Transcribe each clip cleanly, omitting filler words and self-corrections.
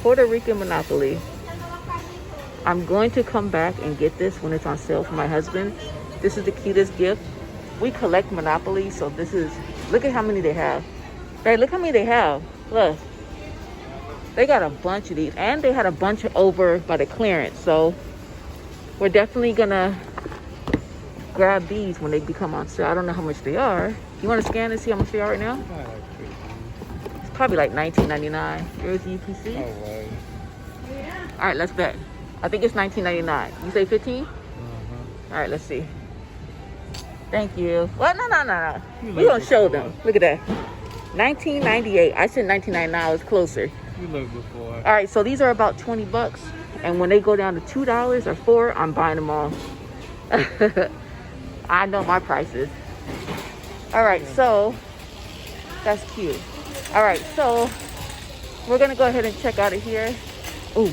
Puerto Rican Monopoly. I'm going to come back and get this when it's on sale for my husband. This is the cutest gift. We collect Monopoly, so this is, look at how many they have. Hey, look how many they have. Look. They got a bunch of these, and they had a bunch over by the clearance, so we're definitely gonna grab these when they become on sale. I don't know how much they are. You want to scan and see how much they are right now? It's probably like $19.99. Here's the UPC. No way. All right, let's bet. I think it's $19.99. You say 15? All right, let's see. Thank you. Well, no. We're gonna show them. Look at that. $19.98. I said $19.99. I was closer. You looked before. All right, so these are about 20 bucks. And when they go down to $2 or $4, I'm buying them all. I know my prices. All right, so that's cute. All right, so we're gonna go ahead and check out of here. Ooh,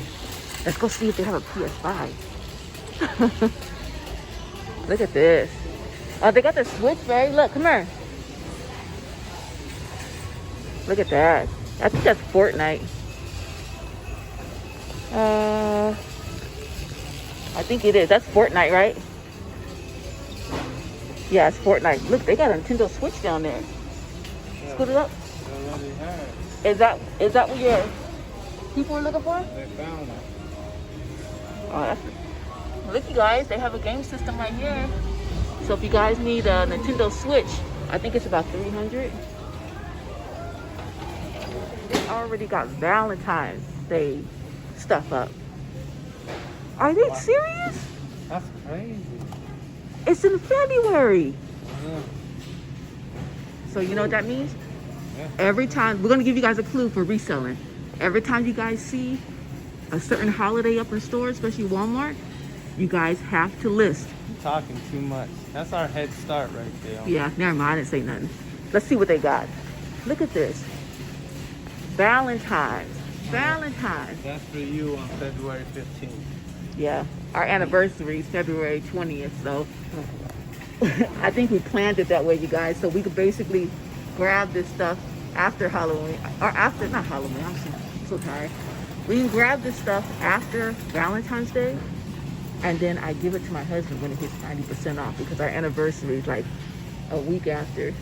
let's go see if they have a PS5. Look at this. Oh, they got the Switch, right? Look, come here. Look at that. I think that's Fortnite. I think it is. That's Fortnite, right? Yeah, it's Fortnite. Look, they got a Nintendo Switch down there. Yeah. Scoot it up. Is that what your people are looking for? They found it. Oh, that's, look, you guys, they have a game system right here. So if you guys need a Nintendo Switch, I think it's about $300. They already got Valentine's Day stuff up. Are they serious? That's crazy. It's in February. Yeah. So you know what that means? Yeah. Every time, we're gonna give you guys a clue for reselling. Every time you guys see a certain holiday up in stores, especially Walmart, you guys have to list. You're talking too much. That's our head start right there. Yeah, never mind, I didn't say nothing. Let's see what they got. Look at this. Valentine's. That's for you on February 15th. Yeah, our anniversary is February 20th, so I think we planned it that way, you guys, so we could basically grab this stuff after Halloween, or after, not Halloween, I'm so tired. We can grab this stuff after Valentine's Day, and then I give it to my husband when it hits 90% off, because our anniversary is like a week after.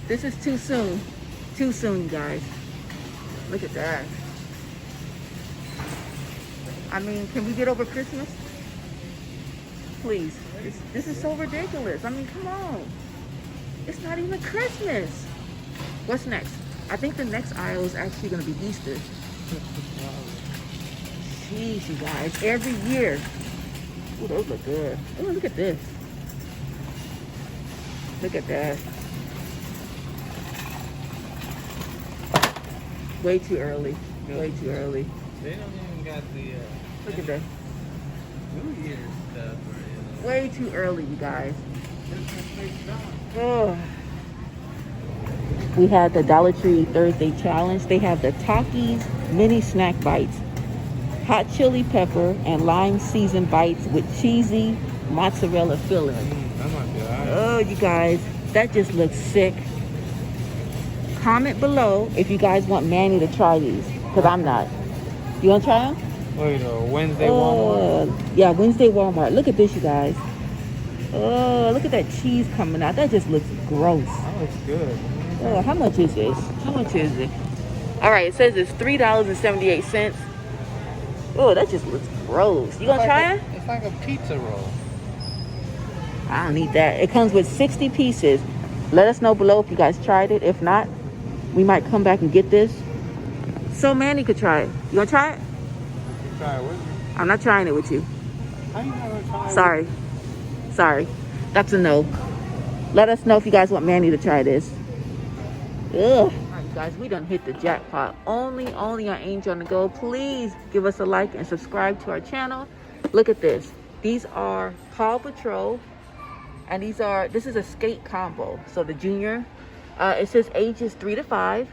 This is too soon, you guys. Look at that. I mean, can we get over Christmas? Please. This is so ridiculous. I mean, come on. It's not even Christmas. What's next? I think the next aisle is actually going to be Easter. Jeez, you guys. Every year. Ooh, those look good. Oh, look at this. Look at that. Way too early. Way too early. They don't even got the Look at that. New Year's stuff. Or, Way too early, you guys. Oh. We had the Dollar Tree Thursday Challenge. They have the Takis mini snack bites. Hot chili pepper and lime seasoned bites with cheesy mozzarella filling. oh my God. Oh, you guys, that just looks sick. Comment below if you guys want Manny to try these, because I'm not. You want to try them? Wait, Wednesday Walmart? Yeah, Wednesday Walmart. Look at this, you guys. Oh, look at that cheese coming out. That just looks gross. That looks good. Oh, how much is this? How much is it? All right, it says it's $3.78. Oh, that just looks gross. You gonna try it? It's like a pizza roll. I don't need that. It comes with 60 pieces. Let us know below if you guys tried it. If not, we might come back and get this. So Manny could try it. You gonna try it? Try it with me. I'm not trying it with you. How you never try it? Sorry. That's a no. Let us know if you guys want Manny to try this. Ugh. All right, guys, we done hit the jackpot. Only on Angel on the Go. Please give us a like and subscribe to our channel. Look at this. These are Paw Patrol, and this is a skate combo. So the junior, it says ages 3 to 5.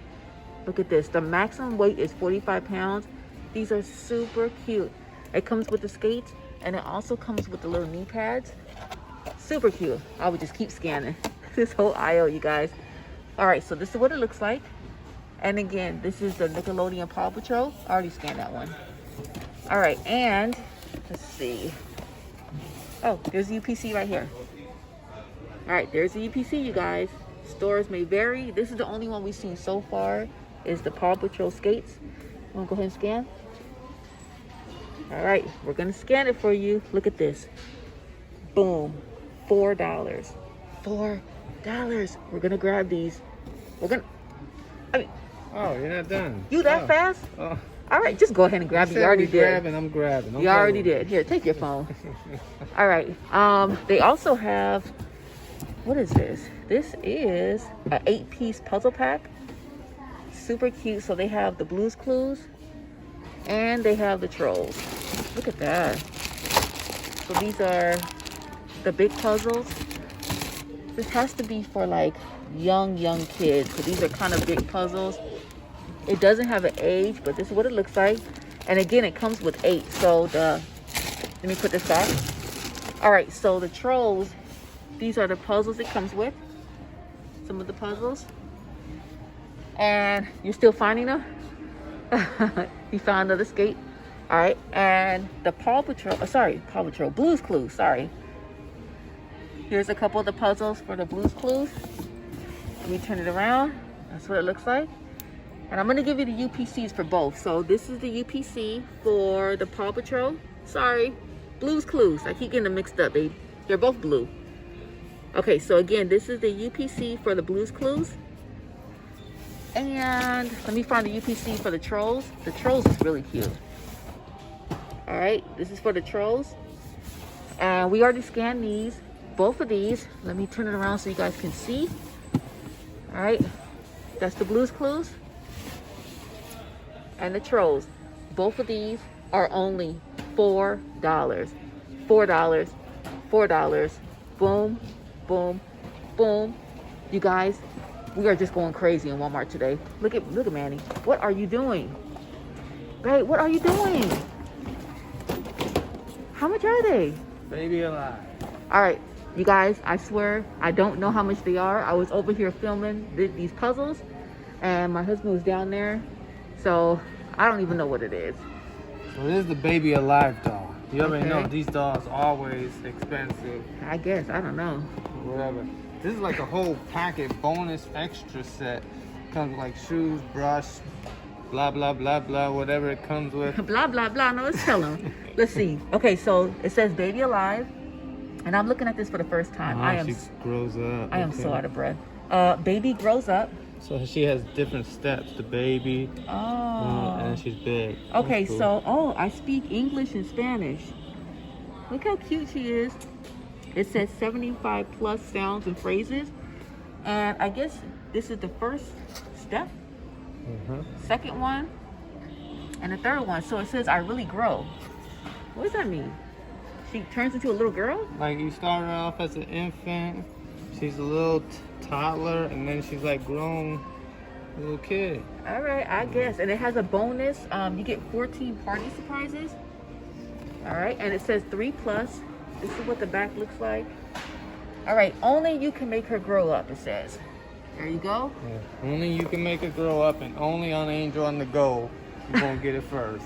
Look at this. The maximum weight is 45 pounds. These are super cute. It comes with the skates, and it also comes with the little knee pads. Super cute. I would just keep scanning this whole aisle, you guys. All right, so this is what it looks like. And again, this is the Nickelodeon Paw Patrol. I already scanned that one. All right, and let's see. Oh, there's the UPC right here. All right, there's the UPC, you guys. Stores may vary. This is the only one we've seen so far is the Paw Patrol Skates. You wanna go ahead and scan? All right, we're gonna scan it for you. Look at this. Boom, $4. $4. We're gonna grab these. Oh, you're not done. You that fast? Oh. All right, just go ahead and grab it. You already did. I'm grabbing. You already did. Here, take your phone. All right. They also have, what is this? This is an 8-piece puzzle pack. Super cute. So they have the Blue's Clues and they have the Trolls. Look at that. So these are the big puzzles. This has to be for like young kids. So these are kind of big puzzles. It doesn't have an age, but this is what it looks like. And again, it comes with 8. So let me put this back. All right, so the Trolls, these are the puzzles it comes with. Some of the puzzles. And you're still finding them? You found another skate. All right, and the Paw Patrol, Blue's Clues, sorry. Here's a couple of the puzzles for the Blue's Clues. Let me turn it around. That's what it looks like. And I'm going to give you the UPCs for both. So this is the UPC for the Paw Patrol. Sorry, Blue's Clues. I keep getting them mixed up. They're both blue. Okay, so again, this is the UPC for the Blue's Clues. And let me find the UPC for the Trolls. The Trolls is really cute. All right, this is for the Trolls. And we already scanned these. Both of these. Let me turn it around so you guys can see. All right, that's the Blue's Clues and the Trolls. Both of these are only $4. $4. $4. Boom, boom, boom. You guys, we are just going crazy in Walmart today. Look at Manny. What are you doing? Babe, what are you doing? How much are they? Baby alive. All right, you guys, I swear, I don't know how much they are. I was over here filming these puzzles, and my husband was down there, so I don't even know what it is. So this is the Baby Alive doll. You already Okay. know these dolls are always expensive. I guess, I don't know. Whatever. This is like a whole packet bonus extra set. Comes with like shoes, brush, blah, blah, blah, blah, whatever it comes with. Blah, blah, blah. No, let's tell them. Let's see. Okay, so it says Baby Alive, and I'm looking at this for the first time. She grows up. I am so out of breath. Baby grows up. So she has different steps. The baby, and she's big. Okay, That's cool. so, I speak English and Spanish. Look how cute she is. It says 75 plus sounds and phrases. And I guess this is the first step, second one, and the third one. So it says, I really grow. What does that mean? She turns into a little girl? Like you start her off as an infant, she's a little toddler, and then she's like grown little kid. All right, I guess. And it has a bonus. You get 14 party surprises. All right, and it says 3 plus. This is what the back looks like. All right, only you can make her grow up, it says. There you go. Yeah. Only you can make her grow up, and only on Angel on the Go you won't get it first.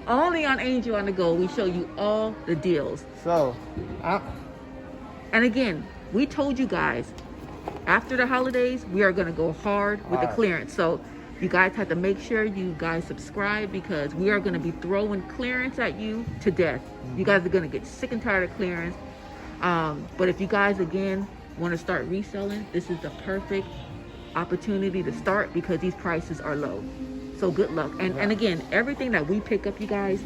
Only on Angel on the Go, we show you all the deals. So, and again, we told you guys, after the holidays, we are going to go hard with the clearance. So you guys have to make sure you guys subscribe, because we are going to be throwing clearance at you to death. You guys are going to get sick and tired of clearance. But if you guys, again, want to start reselling, this is the perfect opportunity to start, because these prices are low. So good luck. And again, everything that we pick up, you guys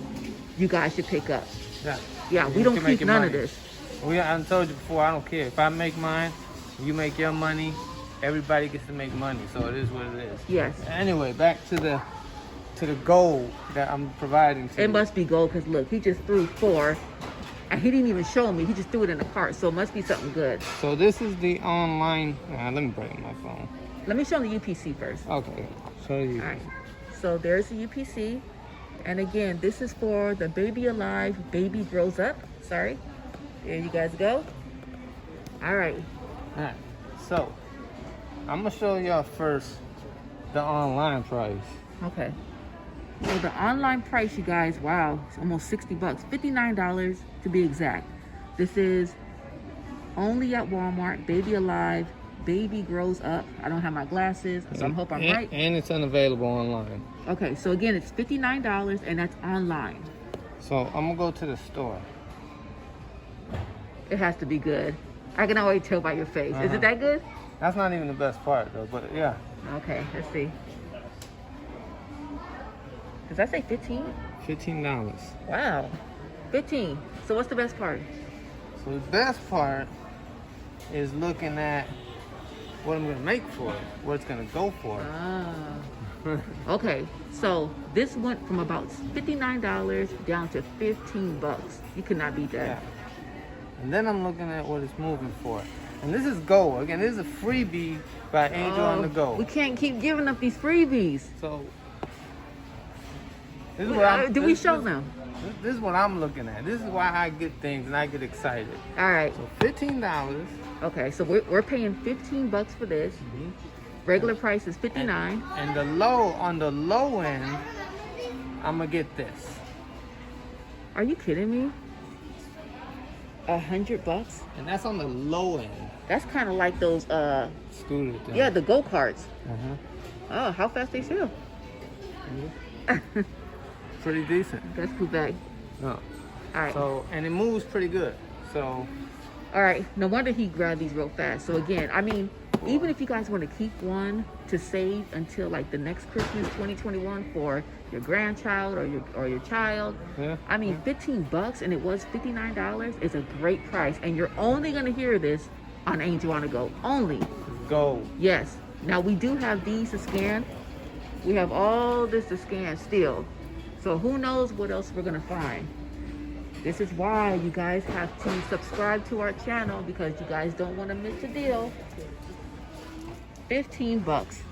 should pick up. Yeah, we don't keep none of this. I told you before, I don't care. If I make mine, you make your money, everybody gets to make money. So it is what it is. Yes. Anyway, back to the gold that I'm providing to you. It must be gold, because look, he just threw 4. And he didn't even show me. He just threw it in the cart. So it must be something good. So this is the online. Let me break my phone. Let me show him the UPC first. Okay. Show you. All right. So there's the UPC. And again, this is for the Baby Alive, Baby Grows Up. Sorry. There you guys go. All right. All right. So I'm gonna show y'all first the online price. Okay. So the online price, you guys, wow, it's almost 60 bucks. $59 to be exact. This is only at Walmart. Baby Alive. Baby Grows Up. I don't have my glasses, so I hope I'm right. And it's unavailable online. Okay, so again, it's $59 and that's online. So I'm gonna go to the store. It has to be good. I can always tell by your face. Is it that good? That's not even the best part though, but yeah. Okay, let's see. Does that say 15? $15. Wow. 15. So what's the best part? So the best part is looking at what I'm gonna make for it, what it's gonna go for. Okay, so this went from about $59 down to 15 bucks. You could not beat that. Yeah. And then I'm looking at what it's moving for. And this is Go. Again, this is a freebie by Angel on the Go. We can't keep giving up these freebies. So this is what I'm, do we show them? This is what I'm looking at. This is why I get things and I get excited. All right. So $15. Okay, so we're paying 15 bucks for this. Regular price is $59. And on the low end, I'm gonna get this. Are you kidding me? 100 bucks? And that's on the low end. That's kind of like those Scooter thing. yeah, the go-karts. Oh, how fast they sell? Pretty decent. That's cool bag. No. All right. So, and it moves pretty good. So. All right. No wonder he grabbed these real fast. So again, I mean, even if you guys want to keep one to save until like the next Christmas 2021 for your grandchild or your child, Yeah. I mean, 15 bucks and it was $59 is a great price. And you're only going to hear this on Angel on the Go. Only. Go. Yes. Now we do have these to scan. We have all this to scan still. So who knows what else we're going to find. This is why you guys have to subscribe to our channel, because you guys don't want to miss a deal. 15 bucks.